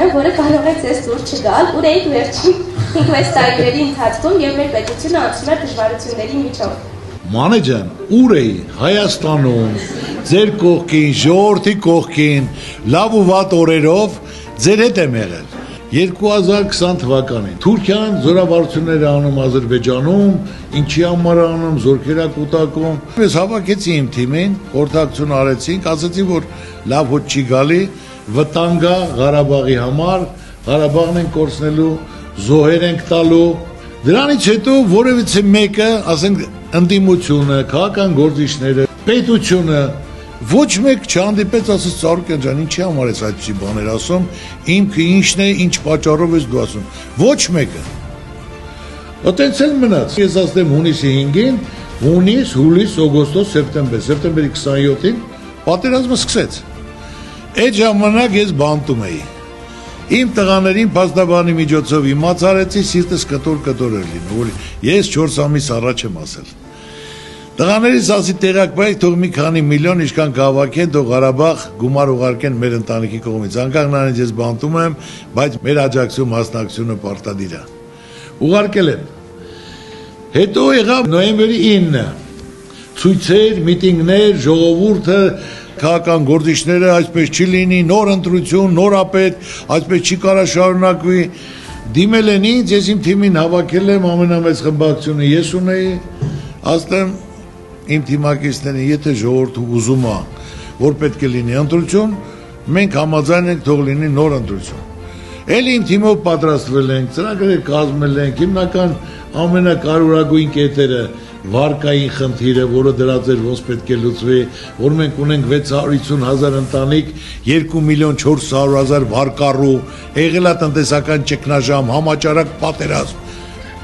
եմ, որը կարող է ձեզ դուր չգալ, ուր էիք վերջին 5-6 տարիների ընթացքում եւ մեր պետությունը անցնում էր դժվարությունների միջով։ Մանե ջան, ուր էի Հայաստանում, ձեր կողքին, ժողովրդի կողքին, լավ ու վատ օրերով ձեր հետ եմ եղել։ 2020 թվականին Թուրքիան զորավարություններ անում Ադրբեջանում, ինչի համար անում, զորքեր կուտակում։ Ես հավաքեցի իմ թիմին, խորհրդակցություն արեցինք, ասացի, որ լավ հոտ չի գալի, վտանգ է Ղարաբաղի համար, Ղարաբաղն են կորցնելու, զոհեր ենք տալու։ Դրանից հետո որևիցե մեկը, ասենք, ընդդիմությունը, քաղաքական գործիչները, պետությունը ոչ մեկ չհանդիպեց, ասաց Ծառուկյան ջան, ինչի համար ես այդպիսի բաներ ասում, ինքը ինչն է, ինչ պատճառով ես դու ասում։ Ոչ մեկը։ Այդտենց էլ մնաց։ Ես ասեմ հունիսի 5-ին, հունիս, հուլիս, օգոստոս, սեպտեմբեր, սեպտեմբերի 27-ին պատերազմը սկսեց։ Այդ ժամանակ ես բանտում էի։ Իմ տղաներին փաստաբանի միջոցով իմացարեցի, սիրտս կտոր էր լինում, որ ես 4 ամիս առաջ եմ ասել։ Տղաներից ասի տեղակ բայ թող մի քանի միլիոն ինչքան կհավաքեն, թող Ղարաբաղ գումար ուղարկեն մեր ընտանիքի կողմից։ Անկախ նրանից ես բանտում եմ, բայց մեր աջակցություն մասնակցությունը պարտադիր է։ Ուղարկել եմ։ Հետո եղավ նոյեմբերի 9-ը։ Ցույցեր, միտինգներ, ժողովուրդը, քաղաքական գործիչները, այսպես չի լինի, նոր ընտրություն, նորապետ, այսպես չի կարա շարունակվի։ Դիմել են ինձ, ես իմ թիմին հավաքել եմ, ամենամեծ խմբակցությունը ես ունեի, ասեմ իմ թիմակիցներին, եթե ժողովուրդը ուզում է, որ պետք է լինի ընտրություն, մենք համաձայն ենք թող լինի նոր ընտրություն։ Էլ իմ թիմով պատրաստվել ենք, ծրագրեր կազմել ենք, հիմնական ամենակարևորագույն կետերը վարկային խնդիրը, որը դրած էր ոնց պետք է լուծվի, որ մենք ունենք 650,000 ընտանիք, 2,400,000 վարկառու, եղել է տնտեսական ճգնաժամ, համաճարակ պատերազմ։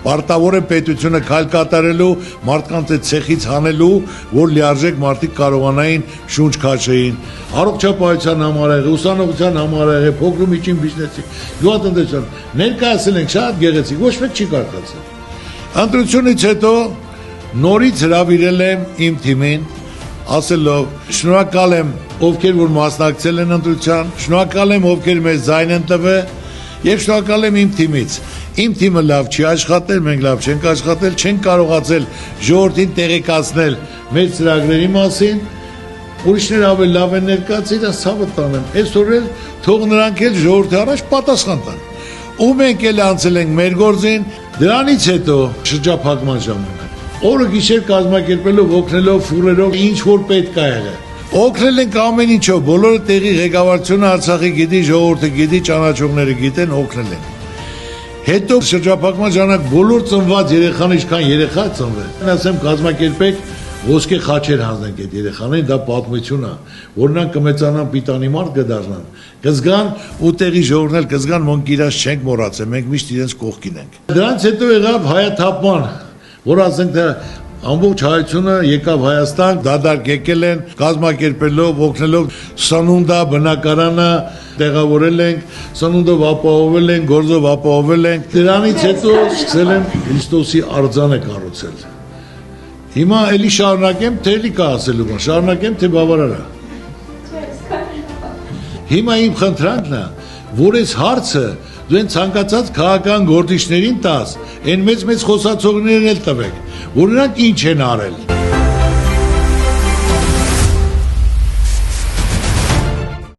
Պարտավոր է պետությունը քայլ կատարելու, մարդկանց այդ ցեխից հանելու, որ լիարժեք մարդիկ կարողանային շունչ քաշեին։ Առողջապահության համար, ուսանողության համար, փոքր ու միջին բիզնեսի, գյուղատնտեսության ներկայացել ենք շատ գեղեցիկ, ոչ մեկ չի կարողացել։ Ընտրությունից հետո նորից հրավիրել եմ իմ թիմին, ասելով շնորհակալ եմ ովքեր որ մասնակցել են ընտրության, շնորհակալ եմ ովքեր մեզ ձայն են տվել եւ շնորհակալ եմ իմ թիմից։ Իմ թիմը լավ չի աշխատել, մենք լավ չենք աշխատել, չենք կարողացել ժողովրդին տեղեկացնել մեր ծրագրերի մասին, ուրիշները ավելի լավ են ներկայացել, դա ցավը տանեմ։ Այսօր էլ թող նրանք էլ ժողովրդի առաջ պատասխան տան։ Ու մենք էլ անցել ենք մեր գործին, դրանից հետո շրջափակման ժամանակ օրը գիշեր կազմակերպելով, օգնելով, ֆուրերով, ինչ որ պետք է եղել։ Օգնել ենք ամեն ինչով, բոլորը տեղի ղեկավարությունը Արցախի գիտի, ժողովուրդը գիտի, ճանաչողները գիտեն, օգնել են։ Հետո շրջափակման ժամանակ բոլոր ծնված երեխան ինչքան երեխա ծնվել։ Ասեմ կազմակերպեք ոսկե խաչեր հանձնենք այդ երեխաներին, դա պատմություն է, որ նրանք կմեծանան պիտանի մարդ կդառնան, կզգան ու տեղի ժողովուրդն էլ կզգան, մենք իրաց չենք մոռացել, մենք միշտ իրենց կողքին ենք։ Դրանից հետո եղավ հայաթափման, որ ասենք ամբողջ հայությունը եկավ Հայաստան, դադարք եկել են, կազմակերպելով, օգնելով սնունդա, բնակարանը տեղավորել ենք, սնունդով ապահովել ենք, գործով ապահովել ենք։ Դրանից հետո սկսել եմ Քրիստոսի արձանը կառուցել։ Հիմա էլի շարունակեմ, թե էլի կա ասելու բան, շարունակեմ, թե բավարար է։ Հիմա իմ խնդրանքն է, որ այս հարցը դու են ցանկացած քաղաքական գործիչներին տաս, այն մեծ խոսացողներին էլ տվեք, որ նրանք ինչ են արել։